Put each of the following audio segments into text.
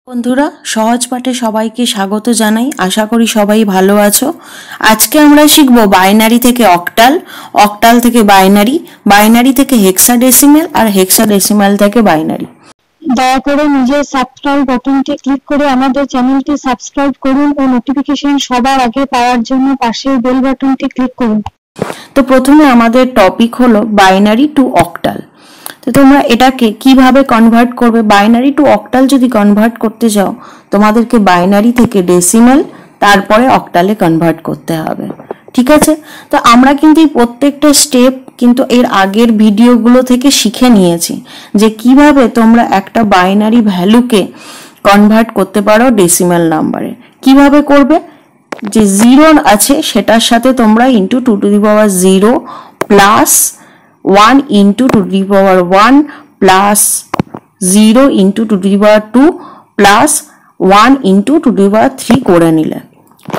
বন্ধুরা সহজ পাঠে সবাইকে স্বাগত জানাই। আশা করি সবাই ভালো আছো। আজকে আমরা শিখব বাইনারি থেকে অক্টাল, অক্টাল থেকে বাইনারি, বাইনারি থেকে হেক্সাডেসিমাল আর হেক্সাডেসিমাল থেকে বাইনারি। দয়া করে নিজের সাবস্ক্রাইব বাটনটি ক্লিক করে আমাদের চ্যানেলটি সাবস্ক্রাইব করুন ও নোটিফিকেশন সবার আগে পাওয়ার জন্য পাশের বেল বাটনটি ক্লিক করুন। তো প্রথমে আমাদের টপিক হলো বাইনারি টু অক্টাল। তো তোমরা এটাকে কিভাবে কনভার্ট করবে? বাইনারি টু অক্টাল যদি কনভার্ট করতে যাও তোমাদেরকে বাইনারি থেকে ডেসিমাল তারপরে অক্টালে কনভার্ট করতে হবে, ঠিক আছে? তো আমরা কিন্তু এই প্রত্যেকটা স্টেপ কিন্তু এর আগের ভিডিওগুলো থেকে শিখে নিয়েছি যে কিভাবে তোমরা একটা বাইনারি ভ্যালুকে কনভার্ট করতে পারো ডেসিমাল নাম্বারে। কিভাবে করবে? যে জিরো আছে সেটার সাথে তোমরা into 2^0 plus 1 into 2^1 plus 0 into 2^2 plus 1 into 2^3 করে নিলে।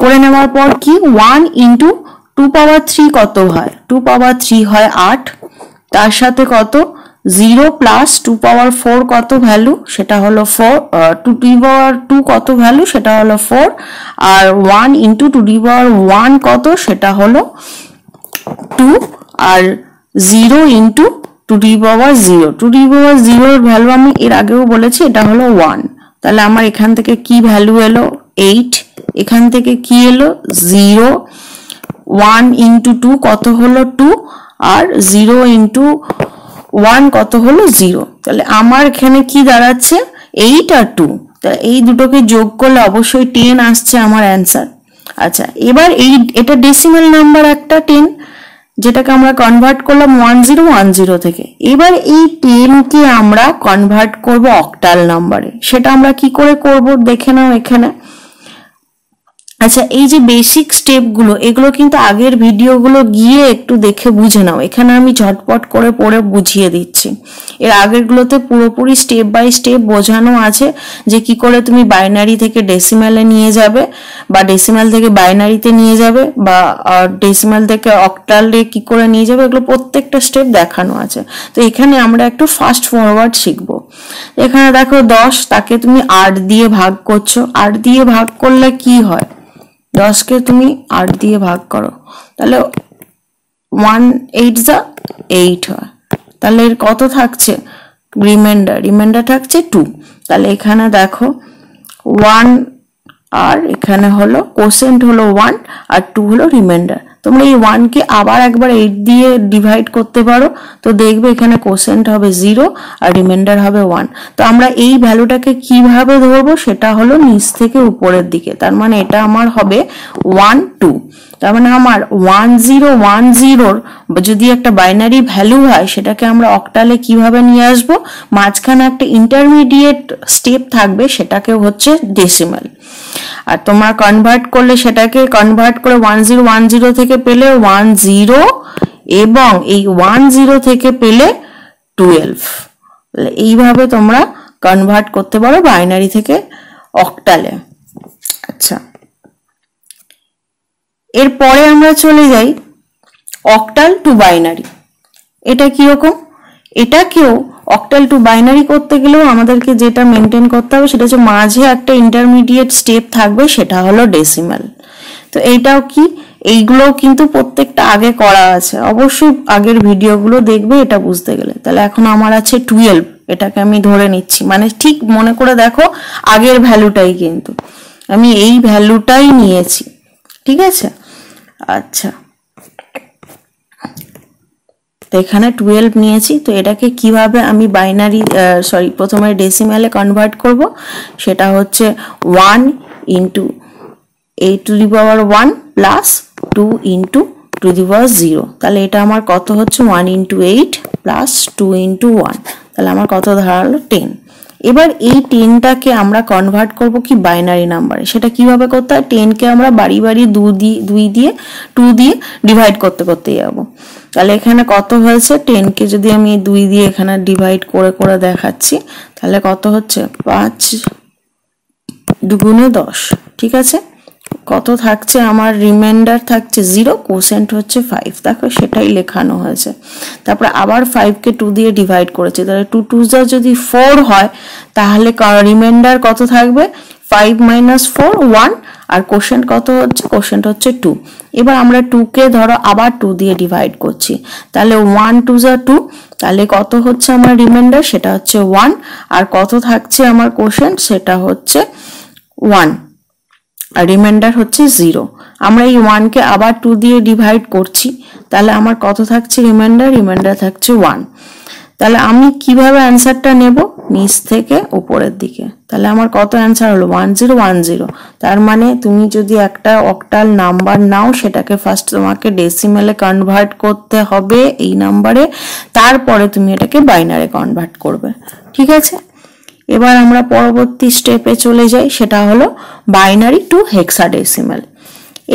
করে নেওয়ার পর কি 1 ইন্টু 2^3 কত হয়? 2^3 হয় 8। তার সাথে কত 0 প্লাস 2^4 কত ভ্যালু? সেটা হলো 4। 2^2 কত ভ্যালু? সেটা হলো 4। আর 1 ইন্টু 2^1 কত? সেটা হলো 2। আর 0 ইন্টু 2^0, 2^0 এর ভ্যালু আমি এর আগেও বলেছি, এটা হলো 1। তাহলে আমার এখান থেকে কি ভ্যালু এলো? 8। এখান থেকে কি এলো? 0। 1 ইন্টু 2 কত হলো? 2। আর 0 ইন্টু 1 কত হলো? 0। তাহলে আমার এখানে কি দাঁড়াচ্ছে? 8 আর 2। তাহলে এই দুটোকে যোগ করলে অবশ্যই 10 আসছে আমার অ্যান্সার। আচ্ছা, এবার এটা ডেসিমাল নাম্বার একটা 10, যেটাকে আমরা কনভার্ট করলাম 1010 থেকে। এবার এই 10 কে আমরা কনভার্ট করব অক্টাল নাম্বারে। সেটা আমরা কি করে করব দেখে নাও এখানে। আচ্ছা, এই যে বেসিক স্টেপগুলো এগুলো কিন্তু আগের ভিডিওগুলো গিয়ে একটু দেখে বুঝে নাও। এখানে আমি ঝটপট করে পড়ে বুঝিয়ে দিচ্ছি। এর আগেরগুলোতে পুরোপুরি স্টেপ বাই স্টেপ বোঝানো আছে যে কি করে তুমি বাইনারি থেকে ডেসিমালে নিয়ে যাবে, বা ডেসিমাল থেকে বাইনারিতে নিয়ে যাবে, বা ডেসিমাল থেকে অক্টালে কি করে নিয়ে যাবে, এগুলো প্রত্যেকটা স্টেপ দেখানো আছে। তো এখানে আমরা একটু ফাস্ট ফরওয়ার্ড শিখবো। এখানে দেখো 10, তাকে তুমি 8 দিয়ে ভাগ করছো। 8 দিয়ে ভাগ করলে কি হয়? 10 কে তুমি 8 দিয়ে ভাগ করো, তাহলে 1 8 যা 8 হয়। তাহলে এর কত থাকছে? রিমাইন্ডার থাকছে 2। তাহলে এখানে দেখো 1 আর এখানে হলো কোসেন্ট হলো 1 আর 2 হলো রিমাইন্ডার। তোমরা এই 1 কে আবার একবার 8 দিয়ে ডিভাইড করতে পারো, তো দেখবে এখানে কোসেন্ট হবে 0 আর রিমাইন্ডার হবে 1। তো আমরা এই ভ্যালুটাকে কিভাবে ধরবো? সেটা হলো নিচ থেকে উপরের দিকে। তার মানে এটা আমার হবে 1 2। তার মানে আমার 1010 যদি একটা বাইনারি ভ্যালু হয় সেটাকে আমরা অক্টালে কিভাবে নিয়ে আসবো? মাঝখানে একটা ইন্টারমিডিয়েট স্টেপ থাকবে, সেটাকে হচ্ছে ডেসিমাল। আর তোমরা কনভার্ট করলে সেটাকে কনভার্ট করে 1010 থেকে পেলে 10 এবং এই 10 থেকে পেলে 12। এইভাবে তোমরা কনভার্ট করতে পারো বাইনারি থেকে অক্টালে। আচ্ছা, এরপরে আমরা চলে যাই অক্টাল টু বাইনারি। এটা কিরকম? এটাকেও অক্টাল টু বাইনারি করতে গেলেও আমাদেরকে যেটা মেনটেন করতে হবে সেটা হচ্ছে মাঝে একটা ইন্টারমিডিয়েট স্টেপ থাকবে, সেটা হলো ডেসিমাল। তো এইটাও কি? এইগুলোও কিন্তু প্রত্যেকটা আগে করা আছে, অবশ্যই আগের ভিডিওগুলো দেখবে এটা বুঝতে গেলে। তাহলে এখন আমার আছে 12, এটাকে আমি ধরে নিচ্ছি, মানে ঠিক মনে করে দেখো আগের ভ্যালুটাই কিন্তু আমি এই ভ্যালুটাই নিয়েছি, ঠিক আছে? আচ্ছা, তো এখানে 12 নিয়েছি। তো এটাকে কিভাবে আমি বাইনারি প্রথমে ডেসিমালে কনভার্ট করব? সেটা হচ্ছে 1 ইন্টু 8^1 প্লাস 2 ইন্টু 2^0। তাহলে এটা আমার কত হচ্ছে? 1 ইন্টু 8 প্লাস 2 ইন্টু 1। তাহলে আমার কত দাঁড়ালো? 10। এবার এই 10টাকে আমরা কনভার্ট করব কি বাইনারি নাম্বারে। সেটা কিভাবে করতে হয়? 10কে আমরা বাড়ি 2 দিয়ে ডিভাইড করতে যাবো। তাহলে এখানে কত হয়েছে? 10কে যদি আমি 2 দিয়ে এখানে ডিভাইড করে দেখাচ্ছি, তাহলে কত হচ্ছে? 5 2 গুণে 10, ঠিক আছে? কত থাকছে আমার রিমাইন্ডার থাকছে 0, কোসেন্ট হচ্ছে 5, দেখো সেটাই লেখানো হয়েছে। তারপরে আবার 5 কে 2 দিয়ে ডিভাইড করেছে, তাহলে 2 2 যদি 4 হয় তাহলে রিমাইন্ডার কত থাকবে 5 - 4 1, আর কোসেন্ট কত হচ্ছে, কোসেন্ট হচ্ছে 2। এবার আমরা 2 কে ধরো আবার 2 দিয়ে ডিভাইড করছি, তাহলে 1 2 2, তাহলে কত হচ্ছে আমার রিমাইন্ডার, সেটা হচ্ছে 1, আর কত থাকছে আমার কোসেন্ট, সেটা হচ্ছে 1, আর রিমাইন্ডার হচ্ছে 0। আমরা এই 1 কে আবার 2 দিয়ে ডিভাইড করছি, তাহলে আমার কত থাকছে রিমাইন্ডার থাকছে 1। তাহলে আমি কিভাবে অ্যান্সারটা নেব, নিচ থেকে উপরের দিকে, তাহলে আমার কত অ্যান্সার হলো 1010। তার মানে তুমি যদি একটা অক্টাল নাম্বার নাও, সেটাকে ফার্স্ট তোমাকে ডেসিমেলে কনভার্ট করতে হবে এই নাম্বারে, তারপরে তুমি এটাকে বাইনারি কনভার্ট করবে, ঠিক আছে। এবার আমরা পরবর্তী স্টেপে চলে যাই, সেটা হলো বাইনারি টু হেক্সাডেসিমাল।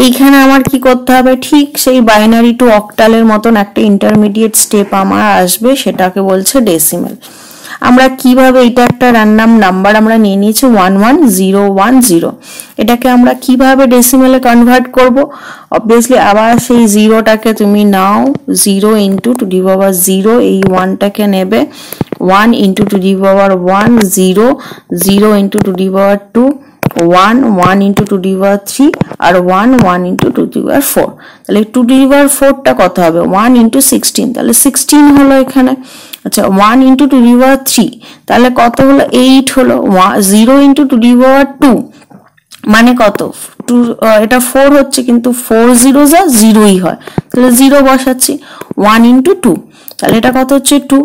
এইখানে আমার কি করতে হবে, ঠিক সেই বাইনারি টু অক্টালের মতন একটা ইন্টারমিডিয়েট স্টেপ আমার আসবে, সেটাকে বলছে ডেসিমাল। আমরা কিভাবে, এটা একটা র্যান্ডম নাম্বার আমরা নিয়ে নিয়েছি 11010, এটাকে আমরা কিভাবে ডেসিমেলে কনভার্ট করব, অবভিয়াসলি আবার সেই জিরোটাকে তুমি নাও, 0 × 2^0, এই 1টাকে নেবে 1 × 2^1, 0 0 × 2^2, 1 1 × 2^3, আর 1 1 × 2^4। তাহলে 2^4টা কত হবে 1 × 16, তাহলে 16 হলো এখানে। আচ্ছা 1 × 2^3, তাহলে কত হলো 8 হলো। 0 × 2^2 মানে কত, এটা 4 হচ্ছে, কিন্তু 4 0 যা 0ই হয়, তাহলে 0 বসাচ্ছি। 1 × 2, তাহলে এটা কত হচ্ছে 2,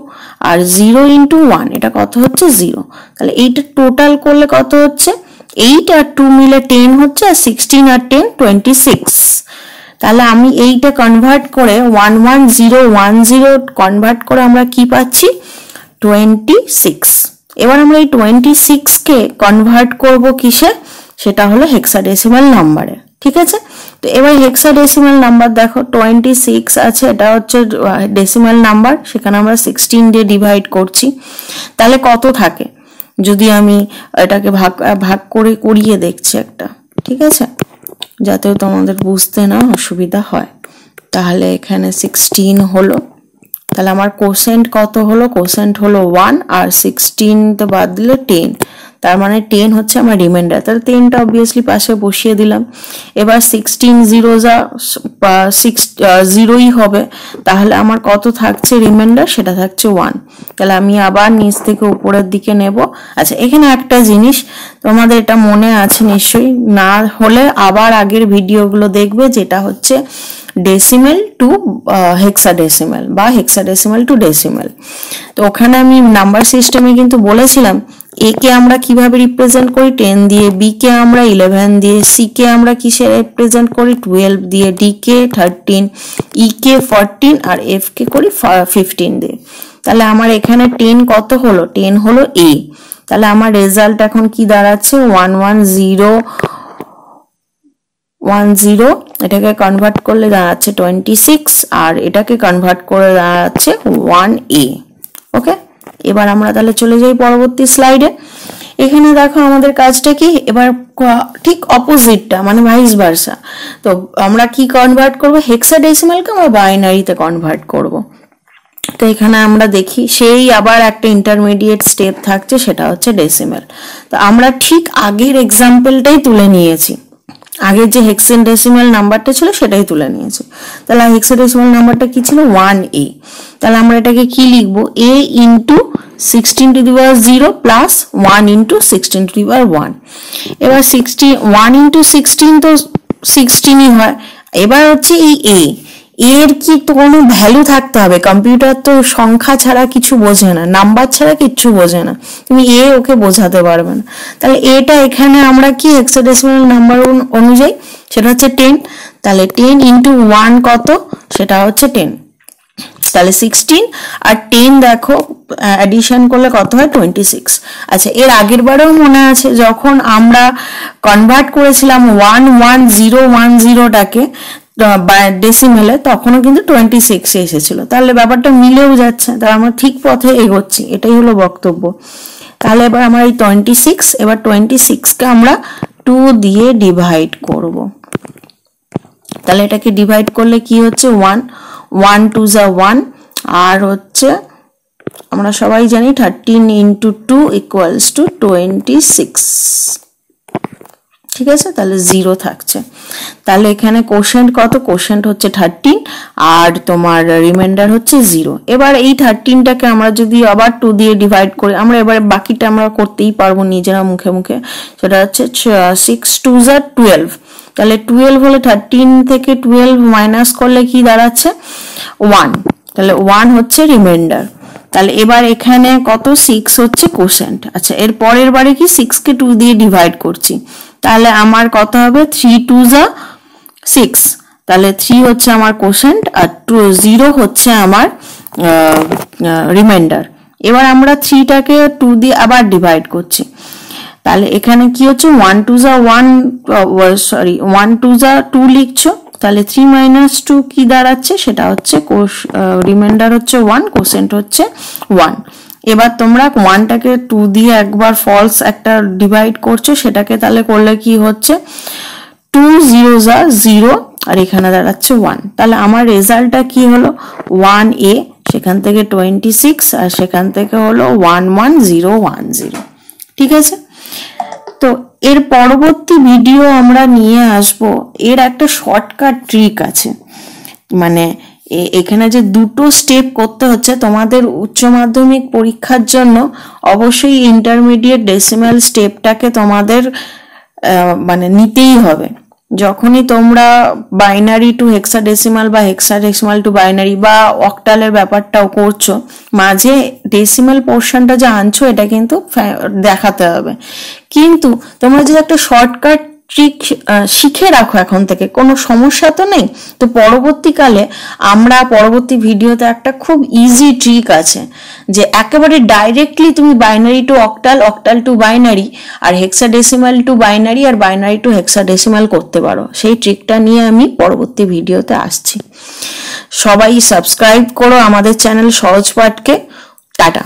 আর 0 × 1 এটা কত হচ্ছে 0, তাহলে এইটা টোটাল করলে কত হচ্ছে 8 আর 2 মিলে 10 হচ্ছে, আর 16 আর 10 26। তাহলে আমি এইটা কনভার্ট করে 11010 কনভার্ট করে আমরা কি পাচ্ছি 26। এবার আমরা এই 26 কে কনভার্ট করব কিসে, সেটা হলো হেক্সাডেসিমাল নাম্বারে, ঠিক আছে। তো এবার হেক্সাডেসিমাল নাম্বার দেখো 26 আছে, এটা হচ্ছে ডেসিমাল নাম্বার, সেখানে আমরা 16 দিয়ে ডিভাইড করছি, তাহলে কত থাকে, যদি আমি এটাকে ভাগ করে করিয়ে দেখছি একটা, ঠিক আছে, যাতে তোমাদের বুঝতে না অসুবিধা হয়। তাহলে এখানে 16 হলো, তাহলে আমার কোসেন্ট কত হলো, কোসেন্ট হলো 1, আর 16 তো বাদ দিলে 10, তার মানে 10 হচ্ছে আমার রিমাইন্ডার, তাহলে 10টা অবভিয়াসলি পাশে বসিয়ে দিলাম। এবার 16 0 যা 0ই হবে, তাহলে আমার কত থাকছে রিমাইন্ডার, সেটা থাকছে 1। তাহলে আমি আবার নিচ থেকে উপরের দিকে নেব। আচ্ছা এখানে একটা জিনিস তোমাদের এটা মনে আছে নিশ্চয়ই, না হলে আবার আগের ভিডিওগুলো দেখবে, যেটা হচ্ছে ডেসিমেল টু হেক্সাডেসিমাল বা হেক্সাডেসিমাল টু ডেসিমাল। তো ওখানে আমি নাম্বার সিস্টেমে কিন্তু বলেছিলাম এ কে আমরা কিভাবে রিপ্রেজেন্ট করি 10 দিয়ে, বি কে আমরা 11 দিয়ে, সি কে আমরা কিসে রিপ্রেজেন্ট করি 12 দিয়ে, ডি কে 13, ই কে 14, আর এফ কে করি 15 দিয়ে। তাহলে আমার এখানে 10 কত হলো, 10 হলো এ। তাহলে আমার রেজাল্ট এখন কি দাঁড়াচ্ছে 11010, এটাকে কনভার্ট করলে দাঁড়াচ্ছে 26, আর এটাকে কনভার্ট করে দাঁড়াচ্ছে 1a। ওকে, এবার আমরা তাহলে চলে যাই পরবর্তী স্লাইডে। এখানে দেখো আমাদের কাজটা কি, এবার ঠিক অপোজিটটা মানে ভাইস ভার্সা। তো আমরা কি কনভার্ট করব, হেক্সাডেসিমালকে আমরা বাইনারিতে কনভার্ট করব। তো এখানে আমরা দেখি সেই আবার একটা ইন্টারমিডিয়েট স্টেপ থাকছে, সেটা হচ্ছে ডেসিমাল। তো আমরা ঠিক আগের এক্সাম্পলটাই তুলে নিয়েছি, আগের যে হেক্সাডেসিমাল নাম্বারটা ছিল সেটাই তুলে নিয়েছি। তাহলে হেক্সাডেসিমাল নাম্বারটা কি ছিল 1a। তাহলে আমরা এটাকে কি লিখবো, a × 16^0 প্লাস 1 × 16^1। এবার 1 × 16 তো 16ই হয়। এবার হচ্ছে এই এর কি তো কোনো ভ্যালু থাকতে হবে, কম্পিউটার তো সংখ্যা ছাড়া কিছু বোঝে না, নাম্বার ছাড়া কিচ্ছু বোঝে না, তুমি ওকে বোঝাতে পারবে না। তাহলে এটা এখানে আমরা কি হেক্সাডেসিমাল নাম্বার অনুযায়ী সেটা হচ্ছে 10। তাহলে 10 × 1 কত, সেটা হচ্ছে 10, তাহলে 16, আর 10 দেখো অ্যাডিশন করলে কত হয় 26। আচ্ছা এর আগের বারেও মনে আছে যখন আমরা কনভার্ট করেছিলাম 11010টাকে ডেসিমেলে, তখনও কিন্তু 26 এসেছিল। তাহলে ব্যাপারটা মিলেও যাচ্ছে, তাহলে আমরা ঠিক পথে এগোচ্ছি, এটাই হলো বক্তব্য। তাহলে এবার আমরা এই 26, এবার 26কে আমরা 2 দিয়ে ডিভাইড করব। তাহলে এটাকে ডিভাইড করলে কি হচ্ছে 1 1 2 যা 1 আর হচ্ছে আমরা সবাই জানি 13 into 2 equals to 26 ঠিক আছে তাহলে 0 থাকছে তাহলে এখানে কোশেন্ট কত কোশেন্ট হচ্ছে 13 আর তোমার রিমাইন্ডার হচ্ছে 0 এবার এই 13 টাকে আমরা যদি আবার 2 দিয়ে ডিভাইড করি আমরা এবারে বাকিটা আমরা করতেই পারবো নিজেরা মুখে মুখে সেটা হচ্ছে 6 2 যা 12 তাহলে 12 হলে 13 থেকে 12 মাইনাস করলে কি দাঁড়াচ্ছে 1 তাহলে 1 হচ্ছে রিমাইন্ডার তাহলে এবার এখানে কত 6 হচ্ছে কোশেন্ট আচ্ছা এর পরের বারে কি 6 কে 2 দিয়ে ডিভাইড করছি তাহলে আমার কত হবে 3 2 যা 6 তাহলে 3 হচ্ছে আমার কোশেন্ট আর 0 হচ্ছে আমার রিমাইন্ডার এবার আমরা 3 টাকে 2 দিয়ে আবার ডিভাইড করছি তাহলে এখানে কি হচ্ছে 1 2 যা 1 সরি 1 2 যা 2 লিখছো তাহলে 3 - 2 কি দাঁড়াচ্ছে সেটা হচ্ছে রিমাইন্ডার হচ্ছে 1 কোশেন্ট হচ্ছে 1 এবার তোমরা 1 টাকে 2 দিয়ে একবার ফলস একটা ডিভাইড করছো সেটাকে তাহলে করলে কি হচ্ছে 2 0 যা 0 আর এখানে দাঁড়াচ্ছে 1 তাহলে আমার রেজাল্টটা কি হলো 1a সেখান থেকে 26 আর সেখান থেকে হলো 11010 ঠিক আছে তো এর পরবর্তী ভিডিও আমরা নিয়ে আসব এর একটা শর্টকাট ট্রিক আছে মানে এখানে যে দুটো স্টেপ করতে হচ্ছে তোমাদের উচ্চ মাধ্যমিক পরীক্ষার জন্য অবশ্যই ইন্টারমিডিয়েট ডেসিমাল স্টেপটাকে তোমাদের মানে নিতেই হবে যখনই তোমরা বাইনারি টু হেক্সাডেসিমাল বা হেক্সাডেসিমাল টু বাইনারি বা অক্টালের ব্যাপারটাও করছো মাঝে ডেসিমাল পোর্শনটা যে আনছো এটা কিন্তু দেখাতে হবে কিন্তু তোমরা যদি একটা শর্টকাট ট্রিক শিখে রাখো এখন থেকে কোনো সমস্যা তো নেই তো পরবর্তীকালে আমরা পরবর্তী ভিডিওতে একটা খুব ইজি ট্রিক আছে যে একেবারে ডাইরেক্টলি তুমি binary to octal octal to binary আর হেক্সাডেসিমাল টু বাইনারি আর বাইনারি টু হেক্সাডেসিমাল করতে পারো সেই ট্রিকটা নিয়ে আমি পরবর্তী ভিডিওতে আসছি সবাই সাবস্ক্রাইব করো আমাদের চ্যানেল সহজ পাঠকে টাটা